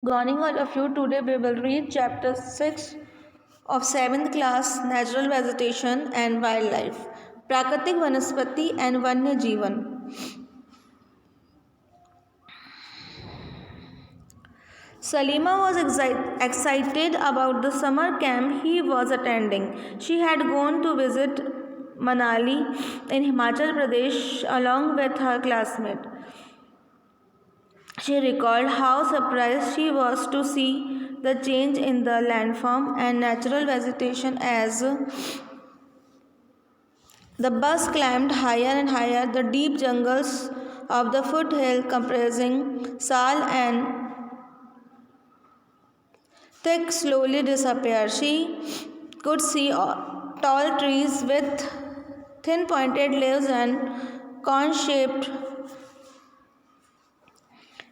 Good morning, all of you. Today we will read chapter 6 of 7th class Natural Vegetation and Wildlife. प्राकृतिक वनस्पति and वन्य जीवन. Salima was excited about the summer camp he was attending. She had gone to visit Manali in Himachal Pradesh along with her classmate. She recalled how surprised she was to see the change in the landform and natural vegetation as the bus climbed higher and higher. The deep jungles of the foothill comprising sal and thick slowly disappeared. She could see tall trees with thin pointed leaves and cone-shaped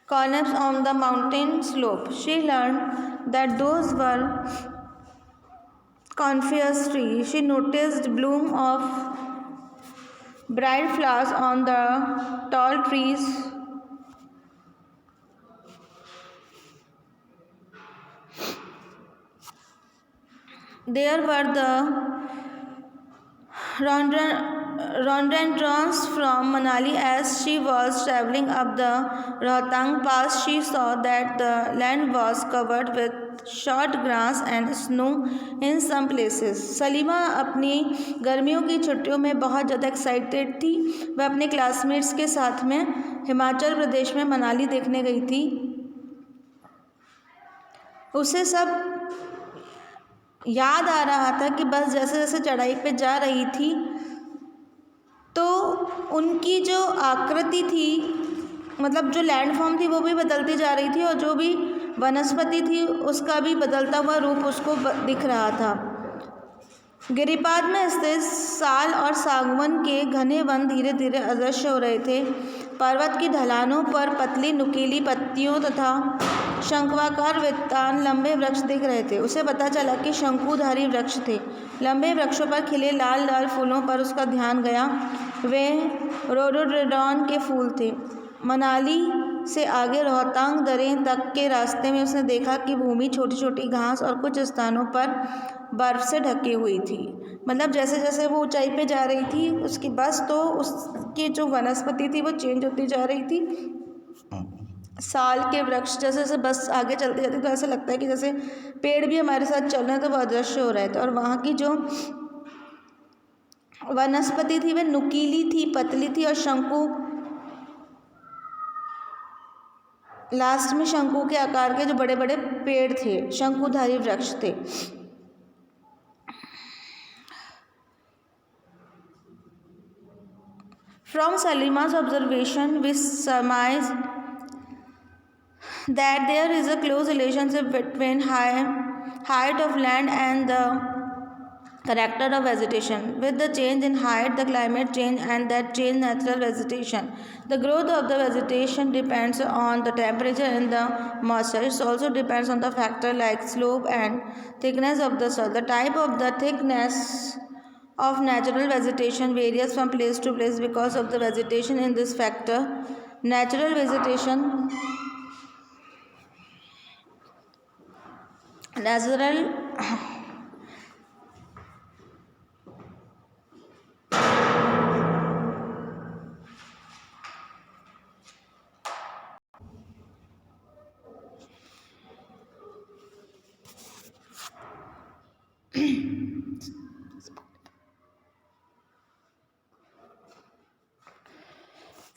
columns on the mountain slope. She learned that those were coniferous trees. She noticed bloom of bright flowers on the tall trees. There were the rhododendrons from Manali. As she was traveling up the Rohtang Pass, she saw that the land was covered with short grass and snow in some places. Salima अपनी गर्मियों की छुट्टियों में बहुत ज़्यादा excited थी. वह अपने क्लासमेट्स के साथ में हिमाचल प्रदेश में मनाली देखने गई थी. उसे सब याद आ रहा था कि बस जैसे जैसे चढ़ाई पे जा रही थी तो उनकी जो आकृति थी, मतलब जो लैंडफॉर्म थी वो भी बदलती जा रही थी और जो भी वनस्पति थी उसका भी बदलता हुआ रूप उसको दिख रहा था. गिरिपाद में स्थित साल और सागवन के घने वन धीरे धीरे अदृश्य हो रहे थे. पर्वत की ढलानों पर पतली नुकीली पत्तियों तथा शंक्वाकार वितान लंबे वृक्ष दिख रहे थे. उसे पता चला कि शंकुधारी वृक्ष थे. लंबे वृक्षों पर खिले लाल लाल फूलों पर उसका ध्यान गया. वे रोडोडेंड्रॉन के फूल थे. मनाली से आगे रोहतांग दरें तक के रास्ते में उसने देखा कि भूमि छोटी छोटी घास और कुछ स्थानों पर बर्फ से ढकी हुई थी. मतलब जैसे जैसे वो ऊंचाई पे जा रही थी उसकी बस, तो उसकी जो वनस्पति थी वो चेंज होती जा रही थी. साल के वृक्ष जैसे जैसे बस आगे चलती जाती तो ऐसा लगता है कि जैसे पेड़ भी हमारे साथ चल रहे हैं, तो वो अदृश्य हो रहे थे. और वहाँ की जो वनस्पति थी वह नुकीली थी, पतली थी और लास्ट में शंकु के आकार के जो बड़े बड़े पेड़ थे, शंकुधारी वृक्ष थे. From Salima's observation, we surmise that there is a close relationship between height of land and the character of vegetation. With the change in height, the climate change, and that change natural vegetation. The growth of the vegetation depends on the temperature and the moisture. It also depends on the factor like slope and thickness of the soil. The type of the thickness of natural vegetation varies from place to place because of the vegetation in this factor. Natural vegetation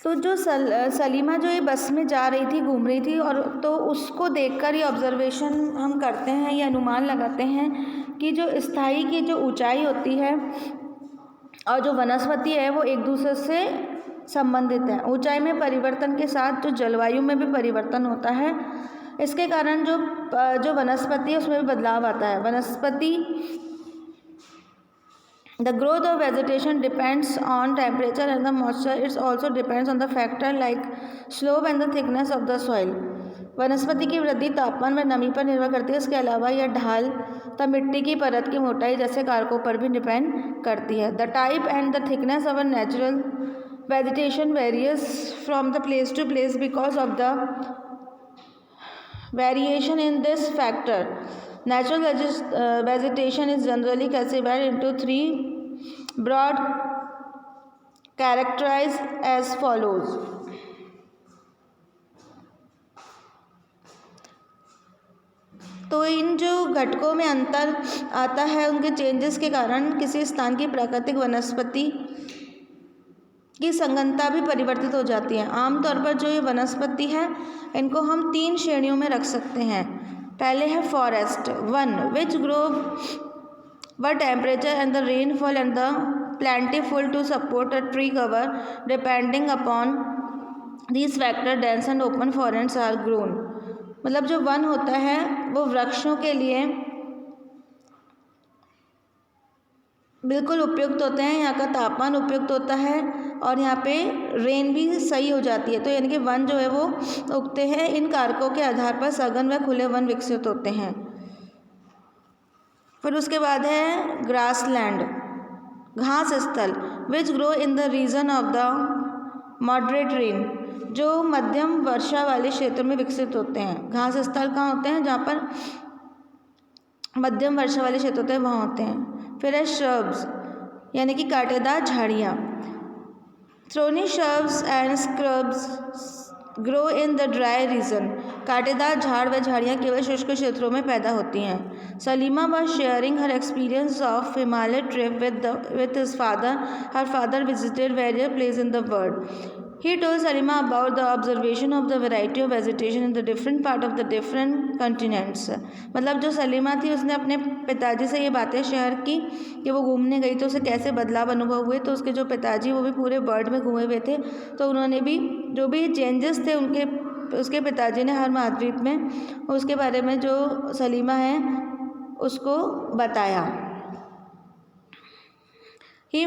तो जो सलीमा जो ये बस में जा रही थी, घूम रही थी, और तो उसको देखकर ये ऑब्जर्वेशन हम करते हैं, ये अनुमान लगाते हैं कि जो स्थाई की जो ऊंचाई होती है और जो वनस्पति है वो एक दूसरे से संबंधित है. ऊंचाई में परिवर्तन के साथ जो जलवायु में भी परिवर्तन होता है. इसके कारण जो वनस्पति है उसमें भी बदलाव आता है. वनस्पति The growth of vegetation depends on temperature and the moisture. It also depends on the factor like slope and the thickness of the soil. वनस्पति की वृद्धि तापमान व नमी पर निर्भर करती है. इसके अलावा यह ढाल तथा मिट्टी की परत की मोटाई जैसे कारकों पर भी डिपेंड करती है. The type and the thickness of a natural vegetation varies from the place to place because of the Variation in this factor. Natural vegetation is generally classified into three broad characterized as follows. तो इन जो घटकों में अंतर आता है उनके changes के कारण किसी स्थान की प्राकृतिक वनस्पति की संगतता भी परिवर्तित हो जाती है। आमतौर पर जो ये वनस्पति है इनको हम 3 श्रेणियों में रख सकते हैं। पहले है फॉरेस्ट वन विच ग्रो व temperature and the rainfall and the plentiful to support a tree cover. Depending upon these factors dense and open forests are grown. मतलब जो वन होता है वो वृक्षों के लिए बिल्कुल उपयुक्त होते हैं। यहाँ का तापमान उपयुक्त होता है और यहाँ पे रेन भी सही हो जाती है। तो यानी कि वन जो है वो उगते हैं। इन कारकों के आधार पर सघन व खुले वन विकसित होते हैं। फिर उसके बाद है ग्रास लैंड घास स्थल which grow in the region of the moderate rain जो मध्यम वर्षा वाले क्षेत्र में विकसित होते हैं। घास स्थल कहाँ होते हैं? जहाँ पर मध्यम वर्षा वाले क्षेत्र होते हैं वहाँ होते हैं। फिर है श्रब्स यानी कि कांटेदार झाड़ियाँ। Thorny shrubs and scrubs grow in the dry region. कांटेदार झाड़ व झाड़ियाँ केवल शुष्क क्षेत्रों में पैदा होती हैं। Salima was sharing her experience of Himalaya trip with his father. Her father visited various places in the world. He told Salima about the observation of the variety of vegetation in the different part of the different continents. मतलब जो सलीमा थी उसने अपने पिताजी से ये बातें share की कि वो घूमने गई तो उसे कैसे बदलाव अनुभव हुए। तो उसके जो पिताजी वो भी पूरे वर्ल्ड में घूमे हुए थे तो उन्होंने भी जो भी चेंजेस थे उसके पिताजी ने हर महाद्वीप में उसके बारे में जो सलीमा है उसको बताया। He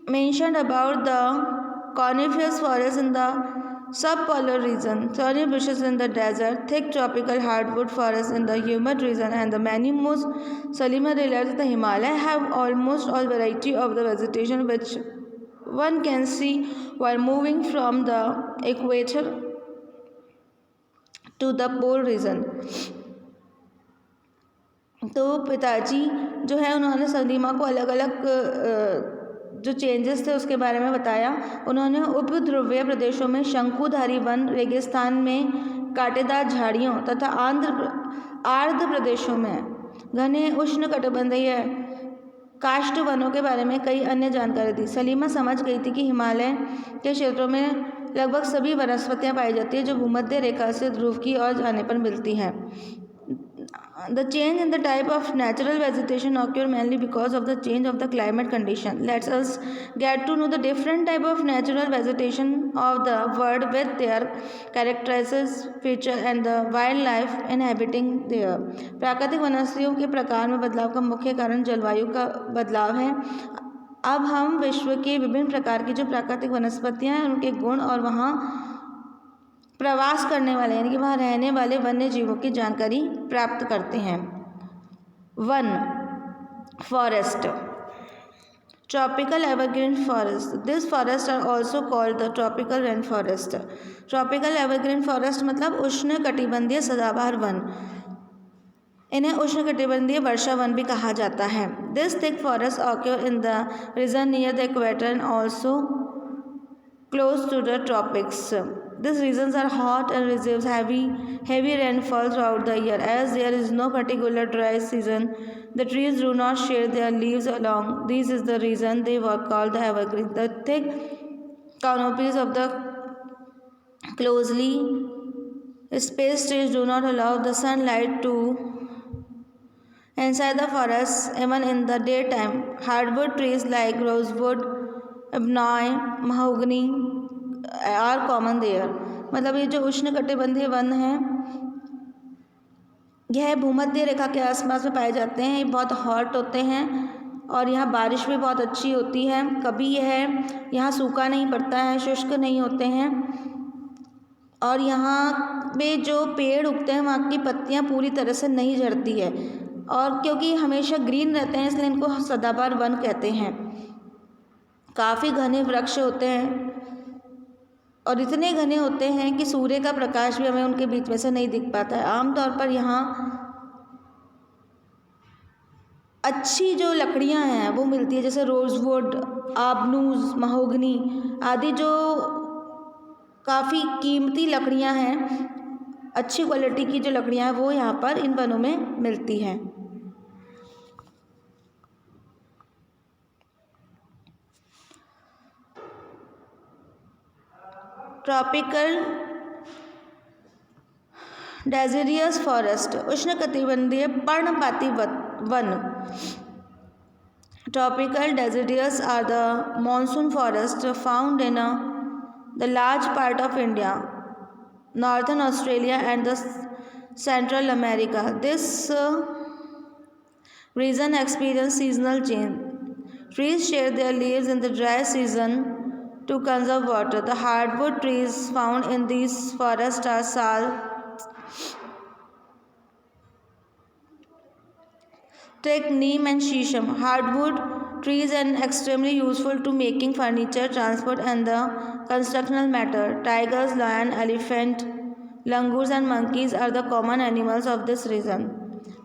mentioned about the coniferous forests in the subpolar region, thorny bushes in the desert, thick tropical hardwood forests in the humid region, and the many moss. Salima realized that the Himalaya have almost all variety of the vegetation which one can see while moving from the equator to the pole region. तो पिताजी जो है उन्होंने सलीमा को अलग अलग जो changes थे उसके बारे में बताया। उन्होंने उपध्रुवीय प्रदेशों में शंकुधारी वन, रेगिस्तान में कांटेदार झाड़ियों तथा आर्द्र प्रदेशों में घने उष्णकटिबंधीय काष्ठ वनों के बारे में कई अन्य जानकारी दी। सलीमा समझ गई थी कि हिमालय के क्षेत्रों में लगभग सभी वनस्पतियाँ पाई जाती हैं जो भूमध्य रेखा से ध्रुव की ओर जाने पर मिलती हैं। The change in the type of natural vegetation occur mainly because of the change of the climate condition. Let us get to know the different type of natural vegetation of the world with their characteristics, feature and the wildlife inhabiting there. प्राकृतिक वनस्पतियों के प्रकार में बदलाव का मुख्य कारण जलवायु का बदलाव है। अब हम विश्व के विभिन्न प्रकार की जो प्राकृतिक वनस्पतियाँ हैं उनके गुण और वहाँ प्रवास करने वाले यानी कि वहाँ रहने वाले वन्य जीवों की जानकारी प्राप्त करते हैं। One forest tropical evergreen forest. This forest are also called the tropical rain forest. Tropical evergreen forest मतलब उष्णकटिबंधीय सदाबहार वन। इन्हें उष्णकटिबंधीय वर्षा वन भी कहा जाता है। This thick forest occur in the region near the equator and also close to the tropics. These regions are hot and receives heavy rainfall throughout the year. As there is no particular dry season, the trees do not shed their leaves along. This is the reason they were called the evergreen. The thick canopies of the closely spaced trees do not allow the sunlight to inside the forest even in the daytime. Hardwood trees like rosewood, ebony, mahogany are common there. मतलब ये जो उष्णकटिबंधीय one हैं यह भूमध्य रेखा के आसपास में पाए जाते हैं। ये बहुत हॉट होते हैं और यहाँ बारिश भी बहुत अच्छी होती है। कभी यहाँ सूखा नहीं पड़ता है, शुष्क नहीं होते हैं और यहाँ पे जो पेड़ उगते हैं वहाँ की पत्तियाँ पूरी तरह से नहीं झड़ती है और क्योंकि हमेशा ग्रीन रहते हैं इसलिए इनको सदाबहार वन कहते हैं। काफ़ी घने वृक्ष होते हैं और इतने घने होते हैं कि सूर्य का प्रकाश भी हमें उनके बीच में से नहीं दिख पाता है। आमतौर पर यहाँ अच्छी जो लकड़ियाँ हैं वो मिलती है, जैसे रोजवुड, आबनूज, महोगनी आदि जो काफ़ी कीमती लकड़ियाँ हैं, अच्छी क्वालिटी की जो लकड़ियाँ हैं वो यहाँ पर इन वनों में मिलती हैं। ट्रॉपिकल डेसिडियस फॉरेस्ट, उष्णकटिबंधीय पर्णपाती one. Tropical deciduous are the monsoon forests found in the large part of India, northern Australia and the Central America. This region experiences seasonal change. Trees shed their leaves in the dry season to conserve water. The hardwood trees found in these forests are sal, teak, neem and shisham. Hardwood trees are extremely useful to making furniture, transport and the constructional matter. Tigers, lion, elephant, langurs and monkeys are the common animals of this region.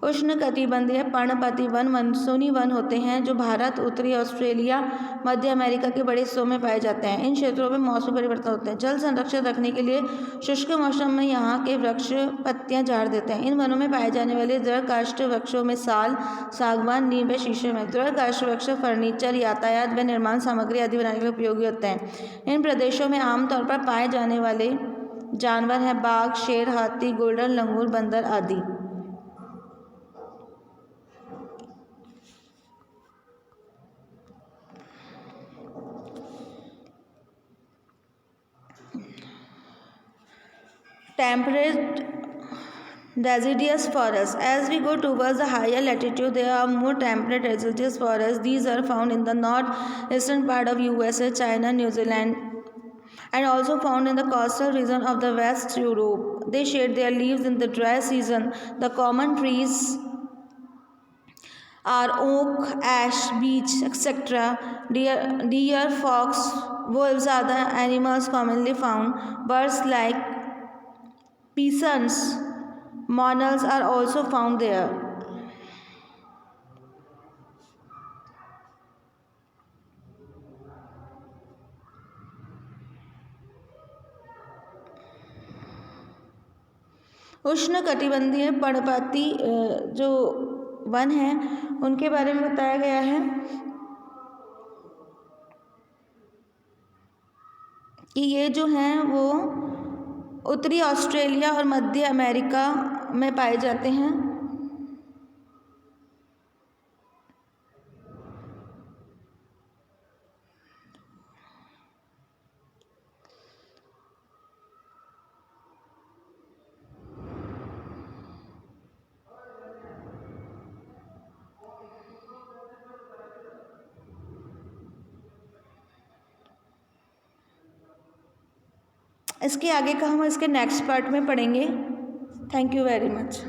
उष्णकटिबंधीय पर्णपाती one मानसूनी one होते हैं जो भारत, उत्तरी Australia, मध्य America के बड़े हिस्सों में पाए जाते हैं। इन क्षेत्रों में मौसमी परिवर्तन होते हैं। जल संरक्षण रखने के लिए शुष्क मौसम में यहाँ के वृक्ष पत्तियाँ झाड़ देते हैं। इन वनों में पाए जाने वाले दृढ़ काष्ठ वृक्षों में साल, सागवान, नीम व शीशम है। दृढ़ काष्ठ वृक्ष फर्नीचर, यातायात व निर्माण सामग्री आदि बनाने के लिए उपयोगी होते हैं। इन प्रदेशों में आमतौर पर पाए जाने वाले जानवर हैं बाघ, शेर, हाथी, गोल्डन लंगूर, बंदर आदि। Temperate deciduous forests. As we go towards the higher latitude, there are more temperate deciduous forests. These are found in the northeastern part of USA, China, New Zealand, and also found in the coastal region of the West Europe. They shed their leaves in the dry season. The common trees are oak, ash, beech, etc. Deer, fox, wolves are the animals commonly found. Birds like peasants, monals are also found there. उष्णकटिबंधीय पर्णपाती जो one हैं उनके बारे में बताया गया है कि ये जो हैं वो उत्तरी ऑस्ट्रेलिया और मध्य अमेरिका में पाए जाते हैं। इसके आगे का हम इसके नेक्स्ट पार्ट में पढ़ेंगे। Thank you very much.